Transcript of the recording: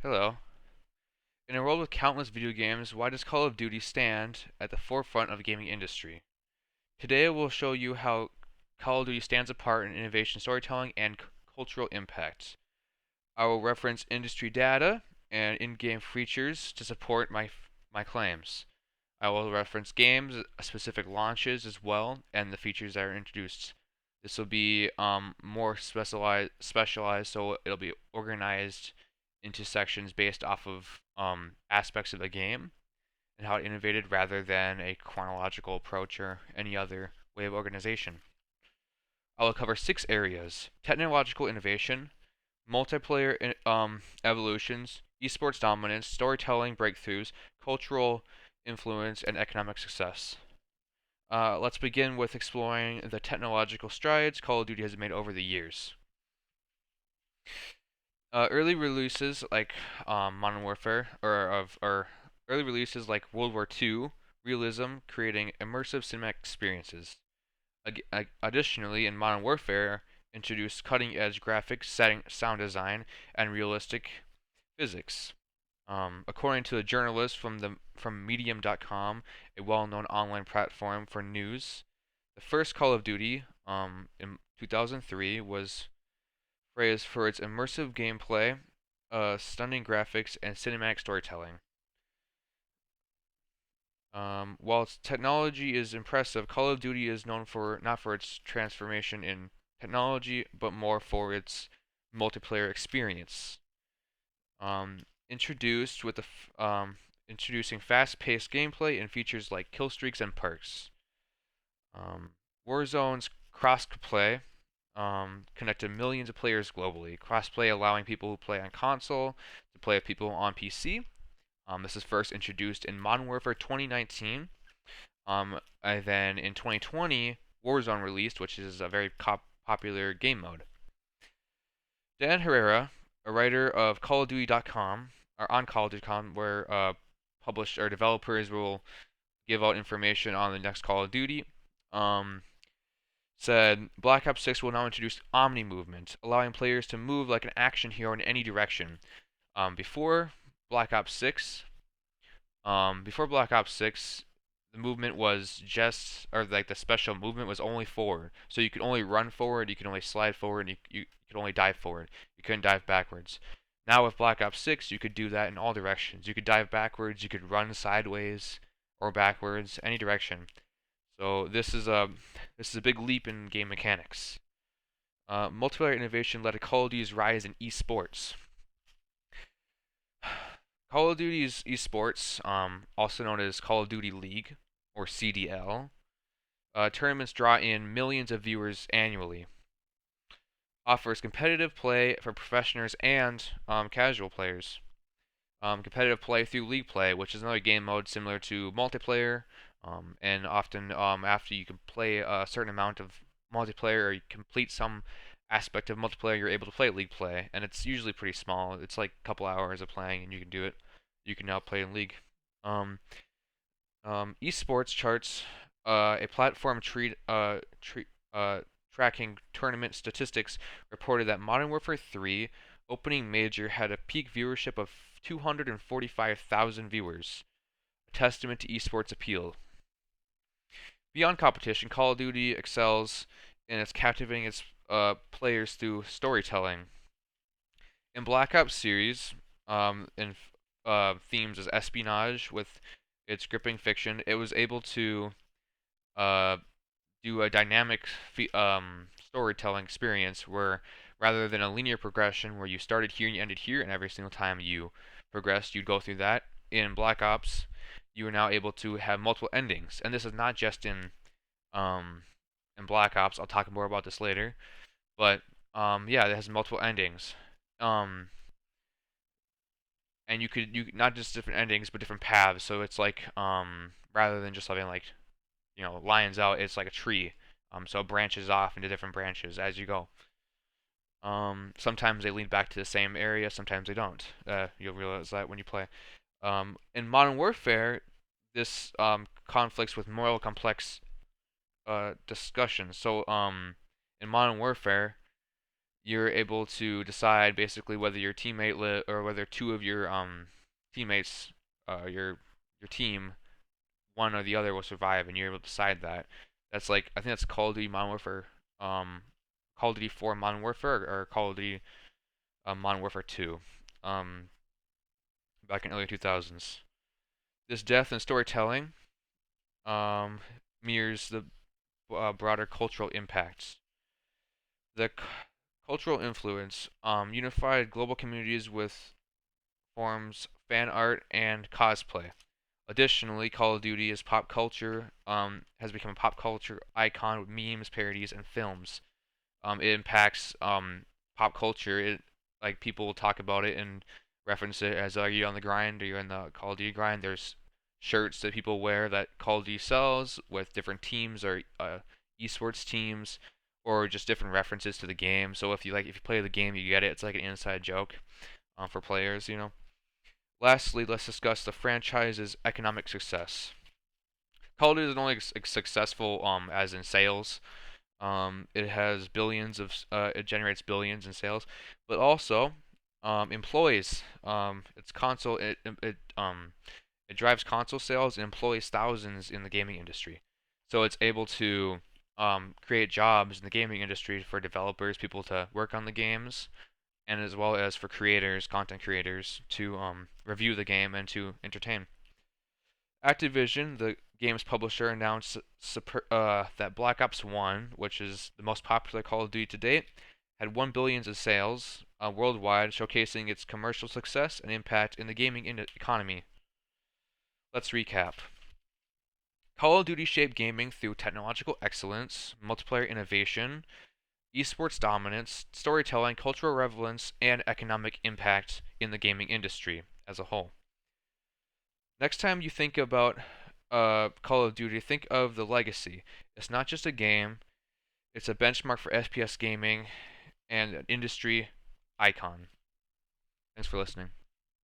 Hello. In a world with countless video games, why does Call of Duty stand at the forefront of the gaming industry? Today we'll show you how Call of Duty stands apart in innovation storytelling and cultural impact. I will reference industry data and in-game features to support my claims. I will reference games, specific launches as well, and the features that are introduced. This will be more specialized, so it'll be organized into sections based off of aspects of the game and how it innovated rather than a chronological approach or any other way of organization. I will cover 6 areas: technological innovation, multiplayer evolutions, esports dominance, storytelling breakthroughs, cultural influence, and economic success. Let's begin with exploring the technological strides Call of Duty has made over the years. Early releases like Modern Warfare, or early releases like World War II, realism, creating immersive cinematic experiences. Additionally, in Modern Warfare, introduced cutting-edge graphics, sound design, and realistic physics. According to a journalist from Medium.com, a well-known online platform for news, the first Call of Duty in 2003 was praised for its immersive gameplay, stunning graphics, and cinematic storytelling. While its technology is impressive, Call of Duty is known for not for its transformation in technology, but more for its multiplayer experience. Introduced with introducing fast-paced gameplay and features like kill streaks and perks. Warzone's cross-play connected millions of players globally. Crossplay allowing people who play on console to play with people on PC. This is first introduced in Modern Warfare 2019. And then in 2020, Warzone released, which is a very popular game mode. Dan Herrera, a writer of CallOfDuty.com, or on CallOfDuty.com, where published or developers will give out information on the next Call of Duty. Said Black Ops 6 will now introduce Omni movement, allowing players to move like an action hero in any direction. Before Black Ops 6, the movement was just, or like the special movement was only forward. So you could only run forward, you could only slide forward, and you could only dive forward. You couldn't dive backwards. Now with Black Ops 6, you could do that in all directions. You could dive backwards, you could run sideways or backwards, any direction. So this is a big leap in game mechanics. Multiplayer innovation led to Call of Duty's rise in esports. Call of Duty's esports, also known as Call of Duty League or CDL, tournaments draw in millions of viewers annually. Offers competitive play for professionals and casual players. Competitive play through league play, which is another game mode similar to multiplayer, and often after you can play a certain amount of multiplayer or you complete some aspect of multiplayer, you're able to play league play, and it's usually pretty small. It's like a couple hours of playing, and you can do it. You can now play in league. Um, Esports charts, a platform tracking tournament statistics, reported that Modern Warfare 3 opening major had a peak viewership of 245,000 viewers, a testament to esports appeal. Beyond competition, Call of Duty excels in its captivating its players through storytelling. In Black Ops series, in themes as espionage with its gripping fiction, it was able to uh, do a dynamic storytelling experience where rather than a linear progression where you started here and you ended here and every single time you progressed you'd go through that, in Black Ops you are now able to have multiple endings. And this is not just um, in Black Ops. I'll talk more about this later. But yeah, it has multiple endings. Um, and you not just different endings but different paths. So it's like rather than just having like lines out, it's like a tree. So it branches off into different branches as you go. Sometimes they lead back to the same area, sometimes they don't. You'll realize that when you play. In Modern Warfare, this conflicts with more complex discussions. So in Modern Warfare, you're able to decide basically whether your teammate or whether two of your teammates, your team, one or the other will survive, and you're able to decide that. That's like I think that's Call of Duty Modern Warfare, Call of Duty 4 Modern Warfare or Call of Duty Modern Warfare 2, um, back in early 2000s. This depth in storytelling um, mirrors the broader cultural impacts. The cultural influence unified global communities with forms fan art and cosplay. Additionally, Call of Duty is pop culture has become a pop culture icon with memes, parodies, and films. It impacts pop culture. It like people will talk about it and reference it as are you on the grind? Are you in the Call of Duty grind? There's shirts that people wear that Call of Duty sells with different teams or esports teams or just different references to the game. So if you play the game, you get it. It's like an inside joke for players, you know. Lastly, let's discuss the franchise's economic success. Call of Duty isn't only successful as in sales. It has billions of it generates billions in sales, but also employs its console it drives console sales and employs thousands in the gaming industry. So it's able to create jobs in the gaming industry for developers, people to work on the games, and as well as for creators, content creators, to review the game and to entertain. Activision, the game's publisher, announced that Black Ops 1, which is the most popular Call of Duty to date, had 1 billion in sales worldwide, showcasing its commercial success and impact in the gaming economy. Let's recap. Call of Duty shaped gaming through technological excellence, multiplayer innovation, esports dominance, storytelling, cultural relevance, and economic impact in the gaming industry as a whole. Next time you think about Call of Duty, think of the legacy. It's not just a game, it's a benchmark for FPS gaming and an industry icon. Thanks for listening.